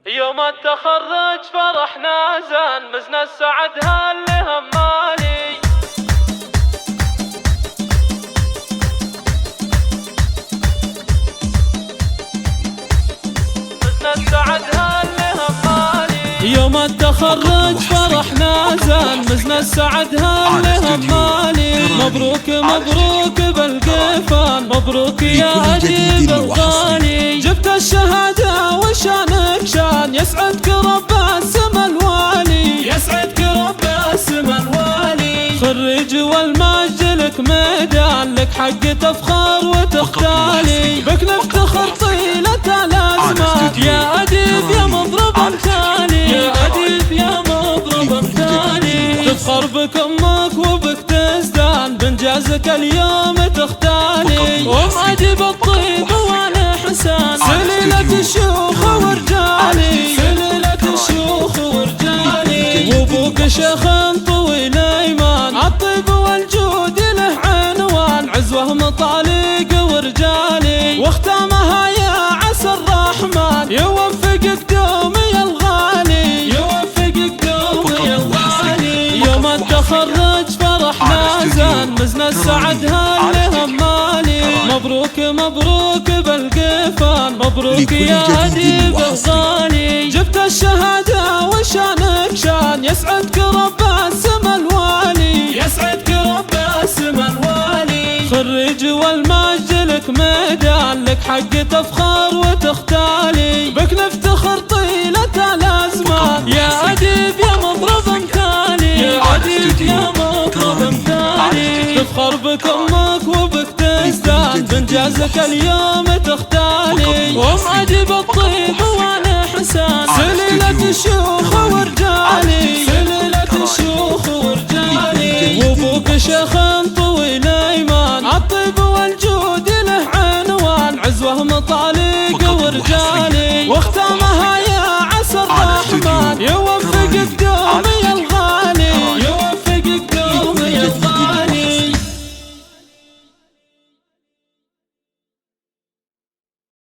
يوم التخرج فرحنا زان مزنا السعد هاللي همالي. مزنا السعد هاللي همالي. يوم التخرج فرحنا زان مزنا السعد هاللي همالي. مبروك مبروك بالقفان، مبروك يا أديب الغالي. جبت الشهادة وشانك شان، يسعدك رب السما الوالي، يسعدك رب السما الوالي. خريج والمجد لك ميدان، لك حق تفخر وتختالي. بك نفتخر طيلة الأزمان يا أديب يا مضرب مثالي، يا أديب يا مضرب مثالي. تفخر بك أمك وبك تزدان، بإنجازك اليوم تختالي. أم أديب الطيب والإحسان، سليلة الشيوخ ورجالي، سليلة الشيوخ ورجالي. وابوك شيخ طويل ايمان، عالطيب والجود له عنوان. عزوه مطالق ورجالي، واختامها يا عسى الرحمن يوفقك دومي الغالي، يوفقك دومي الغالي. يوم التخرج فرحنا زان مزنا السعد هاللي همالي. مبروك مبروك بالقفان، مبروك يا أديب الغالي. جبت الشهادة وشانك شان، يسعدك رب السما الوالي، يسعدك رب السما الوالي. خريج والمجد لك ميدان، لك حق تفخر وتختالي. بك نفتخر طيلة الأزمان يا أديب يا مضرب مثالي، يا أديب يا مضرب مثالي. تفخر بك أمك وبك تزدان، بإنجازك اليوم تختالي. وأم أديب الطيب والإحسان، سليلة الشيوخ ورجالي، سليلة الشيوخ ورجالي. وابوك شيخ